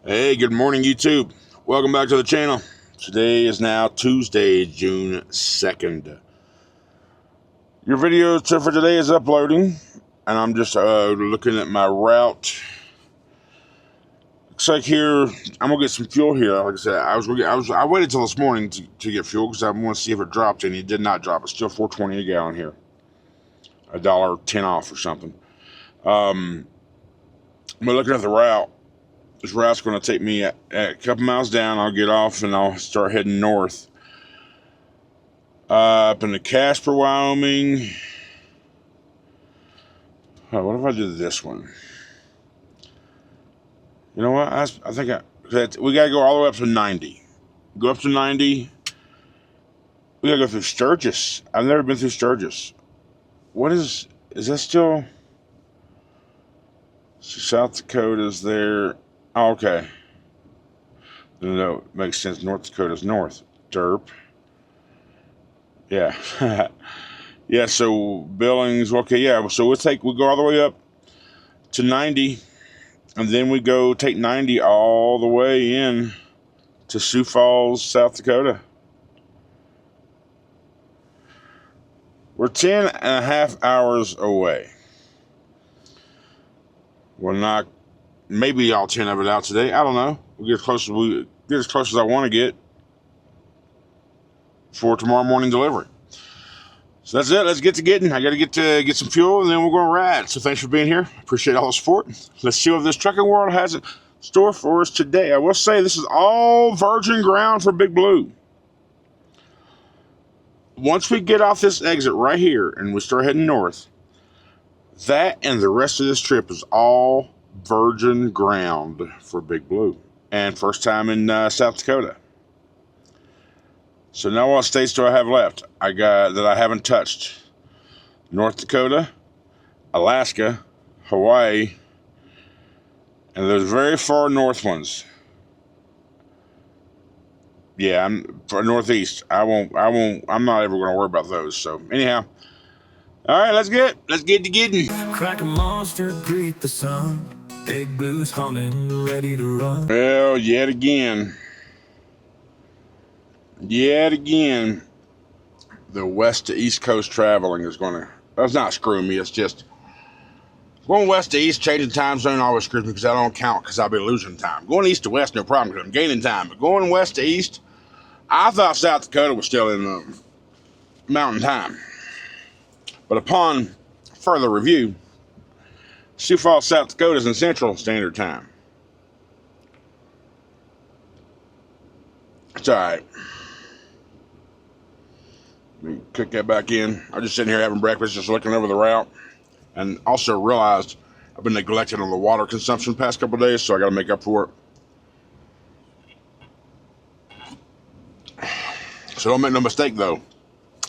Hey, good morning, YouTube. Welcome back to the channel. Today is now Tuesday, June 2nd. Your video for today is uploading, and I'm just looking at my route. Looks like here I'm gonna get some fuel here. Like I said, I waited till this morning to get fuel because I want to see if it dropped, and it did not drop. It's still $4.20 a gallon here, $1.10 off or something. But looking at the route. This route's going to take me at a couple miles down. I'll get off and I'll start heading north. Up into Casper, Wyoming. Oh, what if I do this one? You know what? I think we got to go all the way up to 90. Go up to 90. We got to go through Sturgis. I've never been through Sturgis. What is that still? South Dakota's there. Oh, okay. No, it makes sense. North Dakota's north. Derp. Yeah. Yeah, so Billings, okay, yeah. So we'll go all the way up to 90, and then we go take 90 all the way in to Sioux Falls, South Dakota. We're 10.5 hours away. We'll knock maybe all 10 of it out today. I don't know. We'll get as close as I want to get for tomorrow morning delivery. So that's it. Let's get to getting. I got to get some fuel, and then we're going to ride. So thanks for being here. Appreciate all the support. Let's see what this trucking world has in store for us today. I will say this is all virgin ground for Big Blue. Once we get off this exit right here and we start heading north, that and the rest of this trip is all virgin ground for Big Blue. And first time in South Dakota. So now what states do I have left? I got that I haven't touched. North Dakota, Alaska, Hawaii, and those very far north ones. Yeah, I'm for northeast. I'm not ever gonna worry about those. So anyhow. All right, let's get to getting. Crack a monster, greet the sun. Big Blue's humming, ready to run. Well, yet again, the west to east coast traveling is that's not screwing me. It's just going west to east, changing time zone always screws me because I don't count because I'll be losing time. Going east to west, no problem because I'm gaining time. But going west to east, I thought South Dakota was still in mountain time. But upon further review, Sioux Falls, South Dakota is in Central Standard Time. It's all right. Let me cook that back in. I'm just sitting here having breakfast, just looking over the route, and also realized I've been neglecting on the water consumption the past couple of days, so I got to make up for it. So don't make no mistake, though.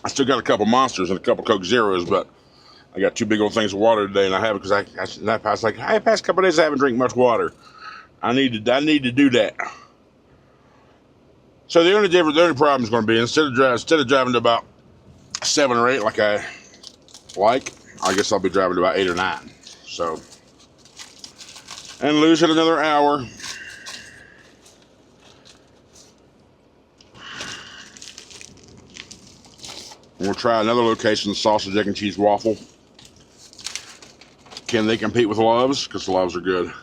I still got a couple Monsters and a couple Coke Zeros, but I got 2 big old things of water today, and I have it because I was like, hey, past couple of days I haven't drank much water. I need to do that. So the only problem is going to be instead of driving to about 7 or 8 like I guess I'll be driving to about 8 or 9. So, and losing another hour. We'll try another location, sausage, egg, and cheese waffle. Can they compete with Love's? Because the Love's are good.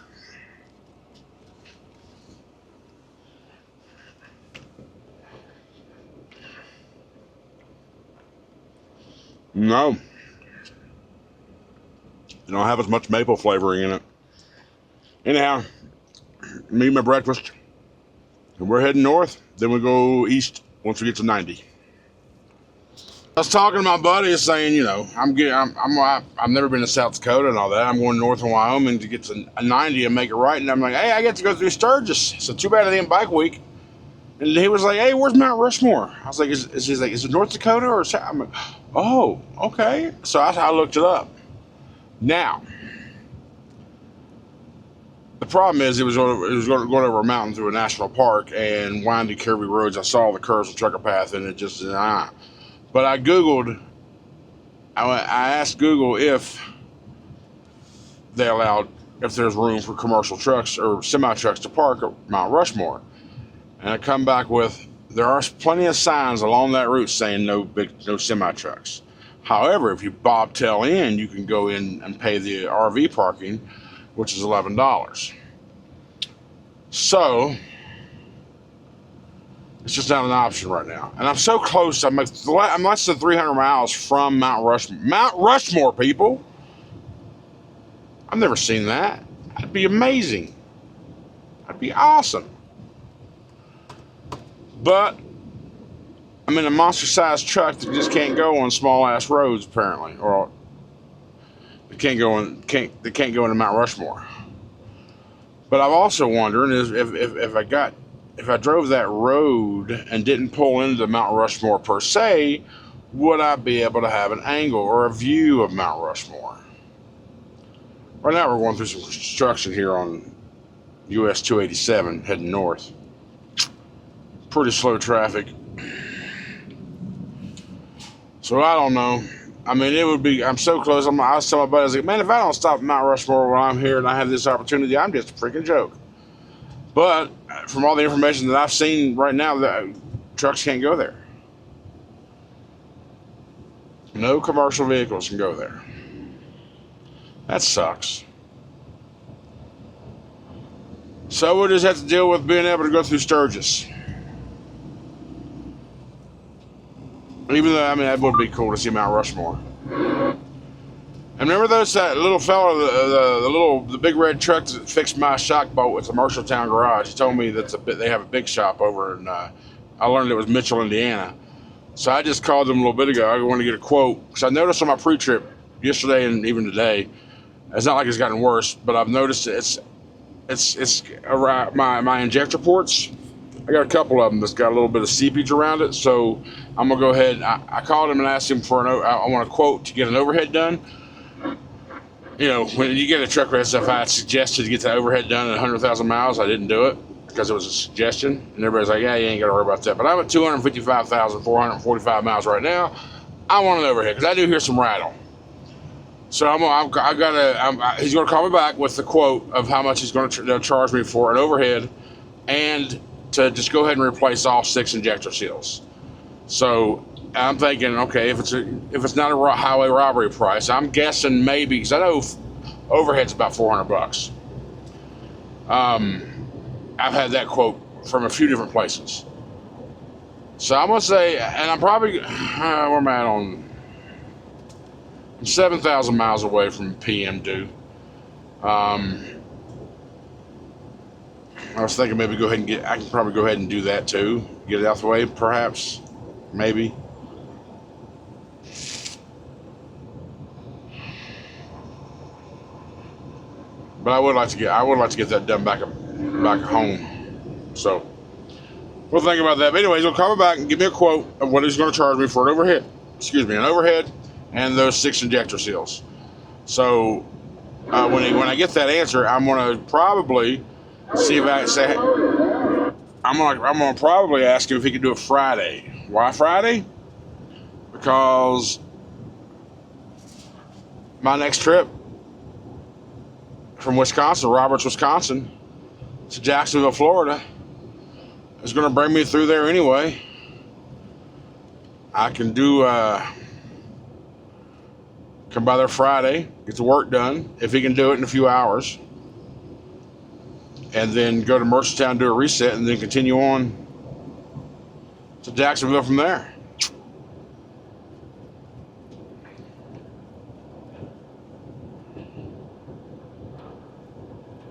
No. They don't have as much maple flavoring in it. Anyhow, me and my breakfast. And we're heading north. Then we go east once we get to 90. I was talking to my buddy saying, you know, I've never been to South Dakota and all that. I'm going north in Wyoming to get to a 90 and make it right. And I'm like, hey, I get to go through Sturgis. So too bad I didn't bike week. And he was like, hey, where's Mount Rushmore? I was like, is it North Dakota or South? I'm like, oh, okay. So I looked it up. Now, the problem is it was going over a mountain through a national park and windy, curvy roads. I saw the curves of trucker path and it just, But I Googled, I asked Google if they allowed if there's room for commercial trucks or semi trucks to park at Mount Rushmore. And I come back with, there are plenty of signs along that route saying no semi trucks. However, if you bobtail in, you can go in and pay the RV parking, which is $11. So it's just not an option right now. And I'm so close. I'm less than 300 miles from Mount Rushmore. Mount Rushmore, people. I've never seen that. That'd be amazing. That'd be awesome. But I'm in a monster-sized truck that just can't go on small-ass roads, apparently, or they can't go into Mount Rushmore. But I'm also wondering is if I drove that road and didn't pull into Mount Rushmore per se, would I be able to have an angle or a view of Mount Rushmore? Right now we're going through some construction here on US 287 heading north. Pretty slow traffic. So I don't know. I mean, it would be, I'm so close. I was telling my buddy, I was like, man, if I don't stop at Mount Rushmore when I'm here and I have this opportunity, I'm just a freaking joke. But from all the information that I've seen right now, the trucks can't go there. No commercial vehicles can go there. That sucks. So we'll just have to deal with being able to go through Sturgis. Even though, I mean, that would be cool to see Mount Rushmore. And remember that little fella, the big red truck that fixed my shock boat at the Mercertown garage? He told me that they have a big shop over in, I learned it was Mitchell, Indiana. So I just called them a little bit ago. I wanted to get a quote. Because I noticed on my pre-trip yesterday and even today, it's not like it's gotten worse, but I've noticed it's my injector ports. I got a couple of them that's got a little bit of seepage around it, so I'm gonna go ahead. I called him and asked him for I want a quote to get an overhead done. You know, when you get a truck with stuff, I suggested to get the overhead done at 100,000 miles. I didn't do it because it was a suggestion, and everybody's like, "Yeah, you ain't gotta worry about that." But I'm at 255,445 miles right now. I want an overhead because I do hear some rattle. So he's gonna call me back with the quote of how much he's gonna charge me for an overhead, and to just go ahead and replace all 6 injector seals. So I'm thinking, okay, if it's not a highway robbery price, I'm guessing maybe, because I know overhead's about $400. I've had that quote from a few different places. So I'm gonna say, and I'm probably where am I at on? I'm 7,000 miles away from PM due. I was thinking maybe I can probably go ahead and do that too. Get it out the way, perhaps, maybe. But I would like to get that done back at home. So we'll think about that. But anyways, he'll call me back and give me a quote of what he's going to charge me for an overhead. An overhead and those 6 injector seals. So when I get that answer, I'm going to probably see if I'm gonna probably ask him if he could do it Friday. Why Friday? Because my next trip from Wisconsin, Roberts, Wisconsin, to Jacksonville, Florida, is going to bring me through there anyway. I can come by there Friday, get the work done, if he can do it in a few hours, and then go to Mercertown, do a reset, and then continue on to Jacksonville from there.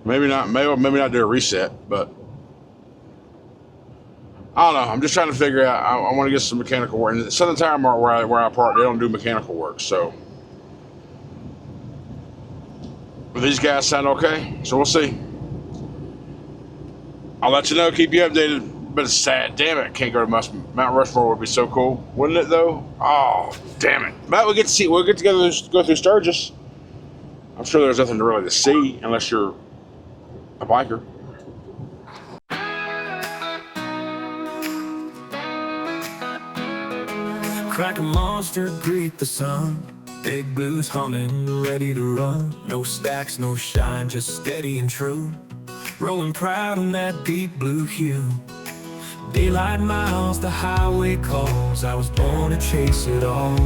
Maybe not do a reset, but I don't know. I'm just trying to figure out. I want to get some mechanical work. And Southern Tire Mart, where I park, they don't do mechanical work. So, but these guys sound okay. So we'll see. I'll let you know. Keep you updated. But it's sad. Damn it! I can't go to Mount Rushmore. Would be so cool, wouldn't it? Though. Oh, damn it! But we'll get together, go through Sturgis. I'm sure there's nothing really to see unless you're a biker. Crack a monster, greet the sun. Big blues humming, ready to run. No stacks, no shine, just steady and true. Rolling proud in that deep blue hue. Daylight miles, the highway calls. I was born to chase it all.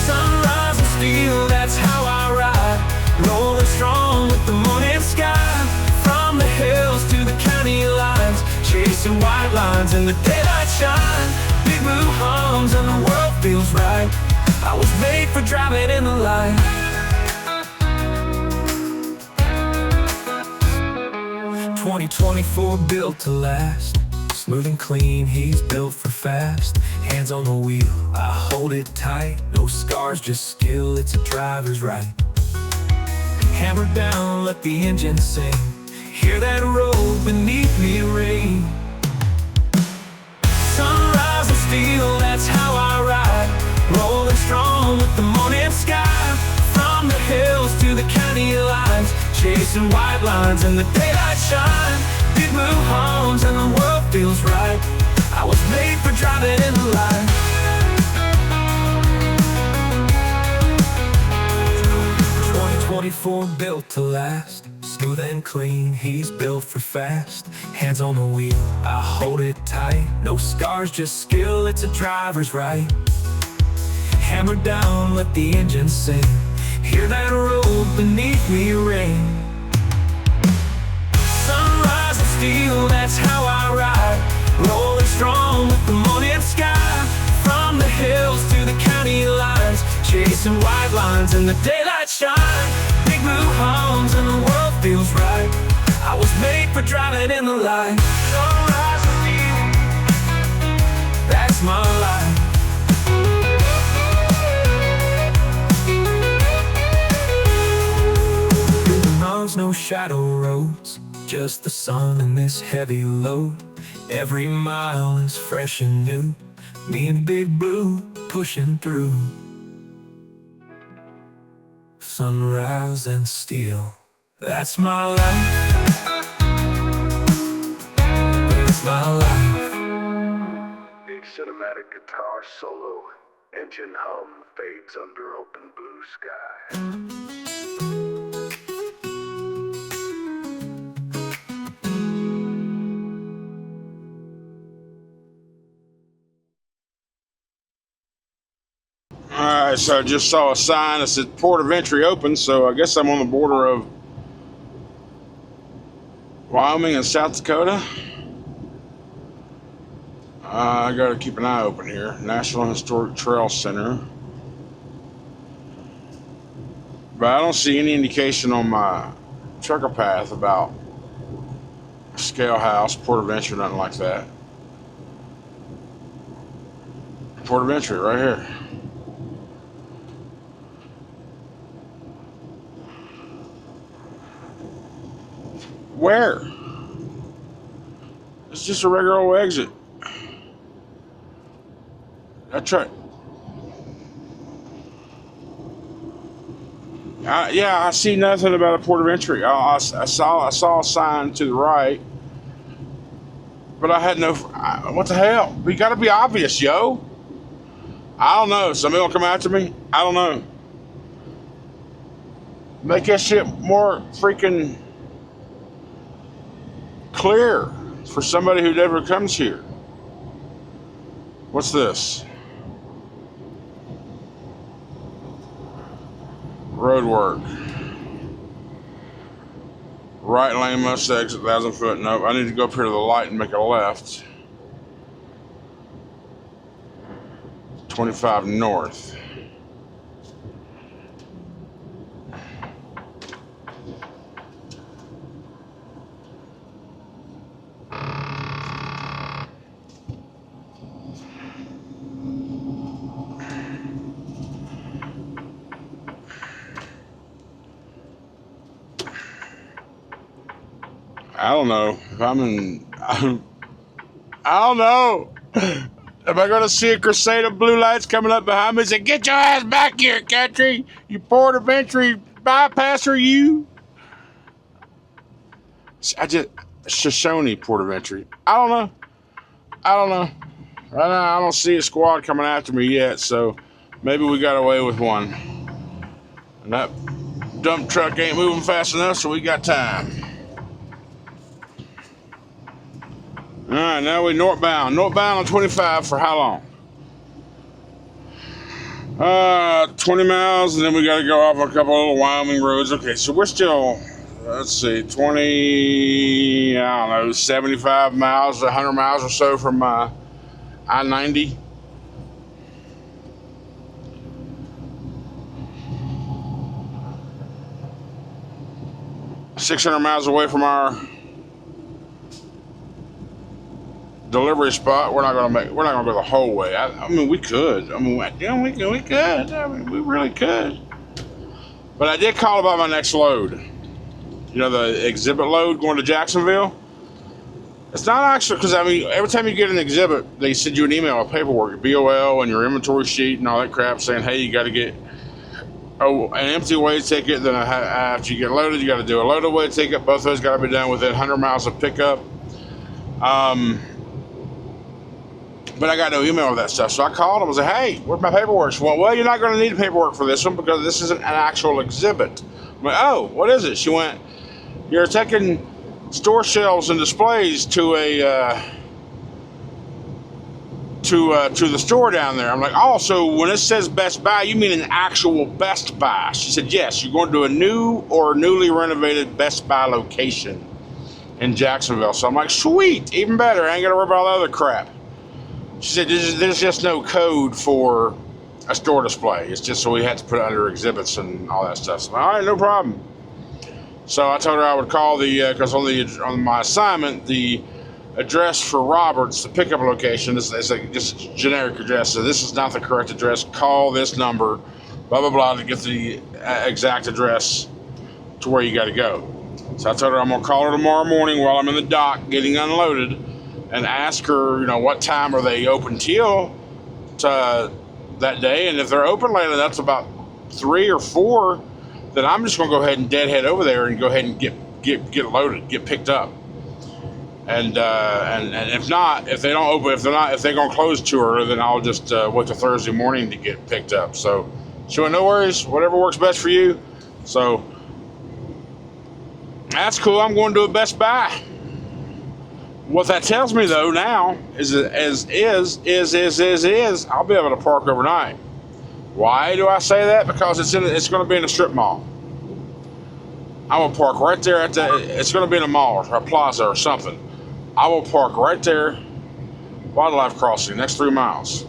Sunrise and steel, that's how I ride. Rolling strong with the morning sky. From the hills to the county lines, chasing white lines in the daylight shine. Big blue hums and the world feels right. I was made for driving in the light. "2024 built to last. Smooth and clean, he's built for fast. Hands on the wheel, I hold it tight. No scars, just skill, it's a driver's right. Hammer down, let the engine sing. Hear that roll beneath me ring. Sunrise and steel, that's how I ride. Rolling strong with the morning sky. From the hills to the county lines, chasing white lines in the daylight shine. Big blue hums and the world feels right. I was made for driving in the light. 2024 built to last. Smooth and clean, he's built for fast. Hands on the wheel, I hold it tight. No scars, just skill, it's a driver's right. Hammer down, let the engine sing. Hear that roll beneath me ring. Sunrise and steel, that's how I ride. Rolling strong with the morning sky. From the hills to the county lines, chasing white lines in the daylight shine. Big blue hums and the world feels right. I was made for driving in the light. Sunrise and steel, that's my life. No shadow roads, just the sun and this heavy load. Every mile is fresh and new. Me and Big Blue pushing through. Sunrise and steel, that's my life. That's my life. Big cinematic guitar solo. Engine hum fades under open blue sky. Alright, so I just saw a sign that said port of entry open, so I guess I'm on the border of Wyoming and South Dakota. I gotta keep an eye open here. National Historic Trail Center. But I don't see any indication on my trucker path about scale house, port of entry, nothing like that. Port of entry right here. Where? It's just a regular old exit. I tried. Yeah, I see nothing about a port of entry. I saw a sign to the right, but I had no. What the hell? We got to be obvious, yo. I don't know. Somebody will come after me. I don't know. Make that shit more freaking clear for somebody who never comes here. What's this? Road work. Right lane must exit 1,000 foot. Nope, I need to go up here to the light and make a left. 25 north. I don't know if I'm in. I don't know. Am I going to see a crusade of blue lights coming up behind me and say, "Get your ass back here, country! You port of entry bypasser, you!" Shoshone port of entry. I don't know. Right now, I don't see a squad coming after me yet, so maybe we got away with one. And that dump truck ain't moving fast enough, so we got time. All right, now we northbound. Northbound on 25 for how long? 20 miles, and then we got to go off a couple of little Wyoming roads. Okay, so we're still, let's see, 20, I don't know, 75 miles, 100 miles or so from I-90. $600 miles away from our delivery spot. We're not gonna go the whole way. I mean, we could. I mean, we could. I mean, we really could. But I did call about my next load. You know, the exhibit load going to Jacksonville. It's not actually, because I mean, every time you get an exhibit, they send you an email of paperwork, your BOL and your inventory sheet and all that crap, saying, hey, you got to get an empty weigh ticket. Then after you get loaded, you got to do a loaded weigh ticket. Both of those got to be done within 100 miles of pickup. But I got no email of that stuff. So I called him. I was like, hey, where's my paperwork? She went, well, you're not going to need paperwork for this one because this isn't an actual exhibit. I'm like, oh, what is it? She went, you're taking store shelves and displays to the store down there. I'm like, oh, so when it says Best Buy, you mean an actual Best Buy? She said, yes, you're going to a new or newly renovated Best Buy location in Jacksonville. So I'm like, sweet, even better. I ain't got to worry about all the other crap. She said, there's just no code for a store display. It's just so we had to put it under exhibits and all that stuff. So I'm like, all right, no problem. So I told her I would call because on my assignment, the address for Roberts, the pickup location, is just a generic address. So this is not the correct address. Call this number, blah, blah, blah, to get the exact address to where you got to go. So I told her I'm going to call her tomorrow morning while I'm in the dock getting unloaded and ask her, you know, what time are they open till that day. And if they're open later, that's about 3 or 4, then I'm just going to go ahead and deadhead over there and go ahead and get loaded, get picked up. And if not, if they're going to close to her, then I'll just wait till Thursday morning to get picked up. So she went, no worries, whatever works best for you. So that's cool. I'm going to a Best Buy. What that tells me though now is I'll be able to park overnight. Why do I say that? Because it's going to be in a strip mall. I will park right there it's going to be in a mall or a plaza or something. I will park right there, Wildlife Crossing, next 3 miles.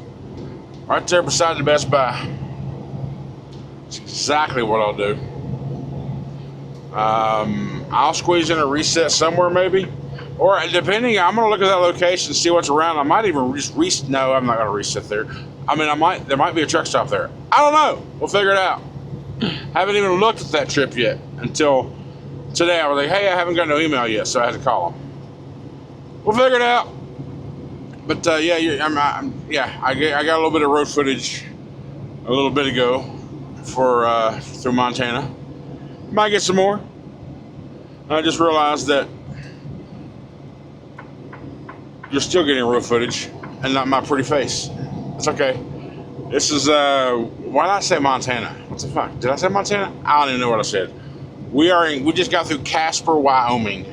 Right there beside the Best Buy. That's exactly what I'll do. I'll squeeze in a reset somewhere maybe. Or depending, I'm going to look at that location, see what's around. I might even no, I'm not going to reset there. I mean, there might be a truck stop there. I don't know. We'll figure it out. Haven't even looked at that trip yet until today. I was like, hey, I haven't got no email yet, so I had to call them. We'll figure it out. But I got a little bit of road footage a little bit ago through Montana. Might get some more. I just realized that you're still getting road footage and not my pretty face. It's okay. This is, why did I say Montana? What the fuck? Did I say Montana? I don't even know what I said. We just got through Casper, Wyoming.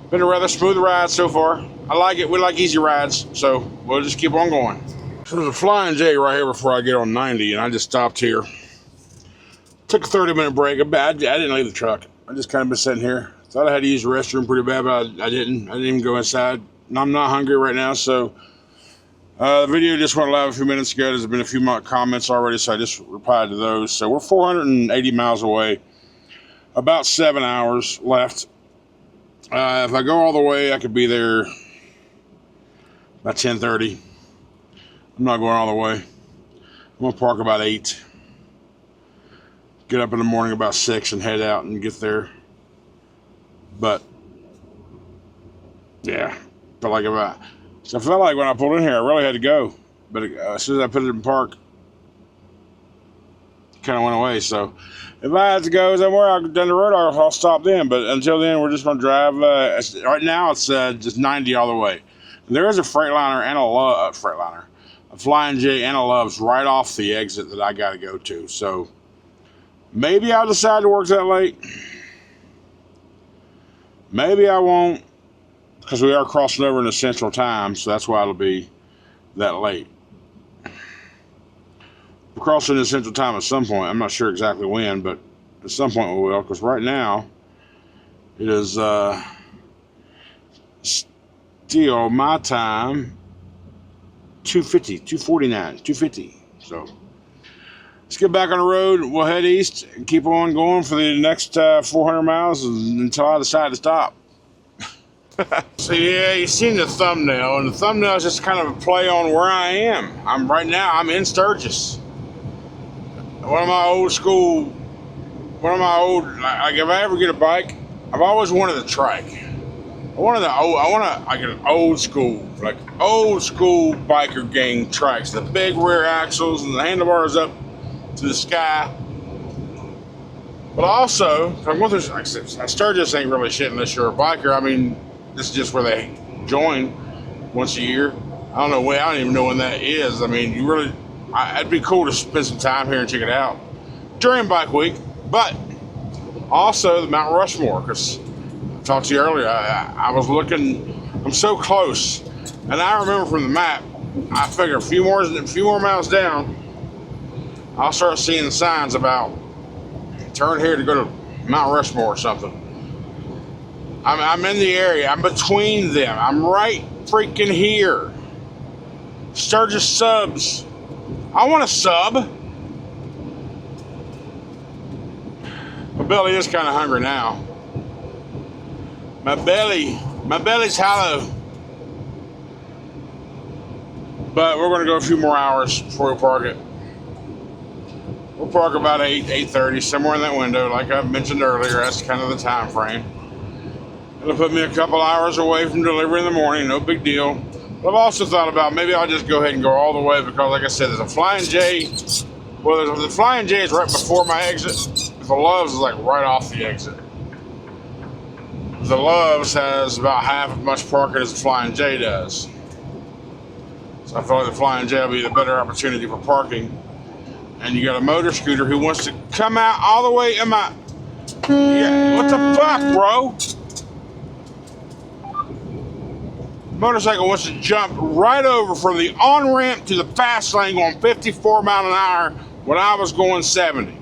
Been a rather smooth ride so far. I like it. We like easy rides, so we'll just keep on going. So there's a Flying J right here before I get on 90, and I just stopped here. Took a 30-minute break. I didn't leave the truck. I just kind of been sitting here. Thought I had to use the restroom pretty bad, but I didn't. I didn't even go inside. I'm not hungry right now, so the video just went live a few minutes ago. There's been a few comments already, so I just replied to those. So we're 480 miles away. About 7 hours left. If I go all the way, I could be there by 10:30. I'm not going all the way. I'm going to park about 8. Get up in the morning about 6 and head out and get there. But, yeah, I felt like when I pulled in here, I really had to go. But as soon as I put it in park, it kind of went away. So if I had to go somewhere down the road, I'll stop then. But until then, we're just going to drive. Right now, it's just 90 all the way. There is a Freightliner and a a Flying J and a Love's right off the exit that I got to go to. So maybe I'll decide to work that late. Maybe I won't, because we are crossing over into Central Time, so that's why it'll be that late. We're crossing into Central Time at some point. I'm not sure exactly when, but at some point we will, because right now it is still my time, 2:50, 2:49, 2:50. So let's get back on the road. We'll head east and keep on going for the next 400 miles until I decide to stop. So yeah, you've seen the thumbnail, and the thumbnail is just kind of a play on where I am. I'm in Sturgis. Like if I ever get a bike, I've always wanted a trike. I want like an old school biker gang trikes. The big rear axles and the handlebars up to the sky. But also, I'm going through, like I said, Sturgis ain't really shit unless you're a biker. I mean, this is just where they join once a year. I don't even know when that is. I mean, it'd be cool to spend some time here and check it out during Bike Week. But also the Mount Rushmore, because I talked to you earlier. I was looking. I'm so close, and I remember from the map. I figure a few more miles down, I'll start seeing the signs about turn here to go to Mount Rushmore or something. I'm in the area. I'm between them. I'm right freaking here. Sturgis subs. I want a sub. My belly is kind of hungry now. My belly's hollow. But we're going to go a few more hours before we park it. We'll park about 8:30, somewhere in that window. Like I mentioned earlier, that's kind of the time frame. It'll put me a couple hours away from delivery in the morning, no big deal. But I've also thought about maybe I'll just go ahead and go all the way, because like I said, there's a Flying J. Well, the Flying J is right before my exit. The Love's is like right off the exit. The Love's has about half as much parking as the Flying J does. So I feel like the Flying J will be the better opportunity for parking. And you got a motor scooter who wants to come out all the way in my... Yeah, what the fuck, bro? Motorcycle wants to jump right over from the on-ramp to the fast lane going 54 miles an hour when I was going 70.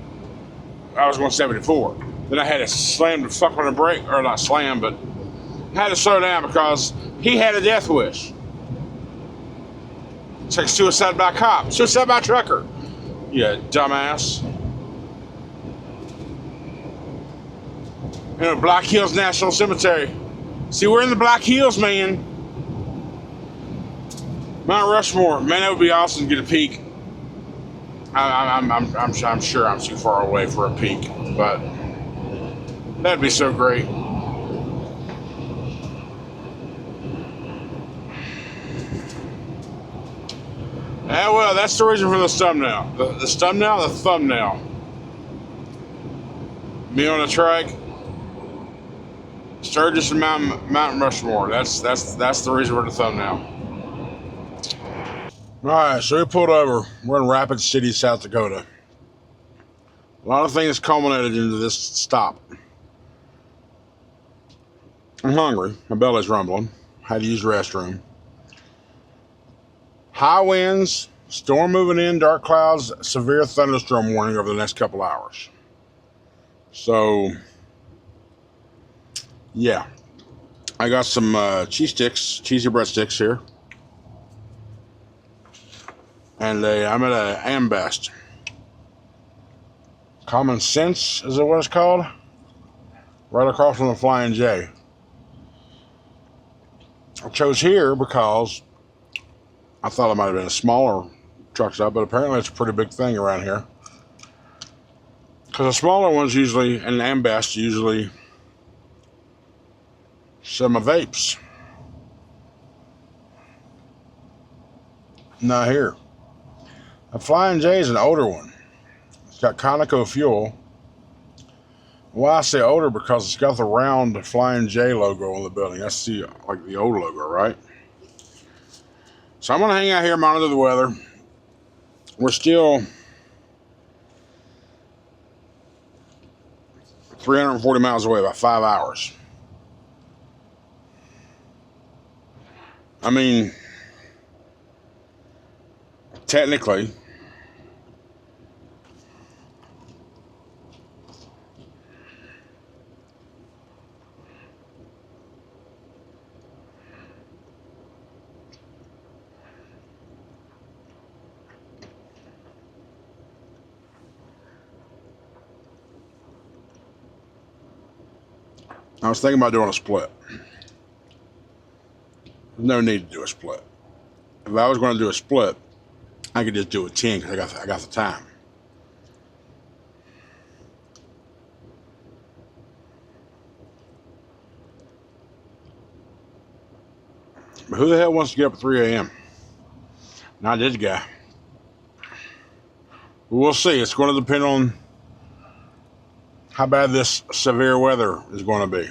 I was going 74. Then I had to slam the fuck on the brake, or not slam, but had to slow down because he had a death wish. It's like suicide by cop, suicide by trucker. Yeah, dumbass. You know, Black Hills National Cemetery. See, we're in the Black Hills, man. Mount Rushmore, man, that would be awesome to get a peek. I'm sure I'm too far away for a peek, but that'd be so great. Yeah, well, that's the reason for the thumbnail. The thumbnail. Me on a trike. Sturgis and Mount Rushmore. That's the reason for the thumbnail. Alright, so we pulled over. We're in Rapid City, South Dakota. A lot of things culminated into this stop. I'm hungry. My belly's rumbling. Had to use the restroom. High winds, storm moving in, dark clouds, severe thunderstorm warning over the next couple hours. So, yeah. I got some cheesy breadsticks here. And I'm at a Ambest. Common Sense, is it what it's called? Right across from the Flying J. I chose here because I thought it might have been a smaller truck stop, but apparently it's a pretty big thing around here. Because the smaller ones usually, and Ambest usually, sell my vapes. Not here. A Flying J is an older one. It's got Conoco fuel. Why I say older, because it's got the round Flying J logo on the building. That's the old logo, right? So I'm going to hang out here and monitor the weather. We're still 340 miles away, about 5 hours. I mean, technically, I was thinking about doing a split. There's no need to do a split. If I was going to do a split, I could just do a 10 because I got the time. But who the hell wants to get up at 3 a.m.? Not this guy. But we'll see. It's going to depend on how bad this severe weather is going to be.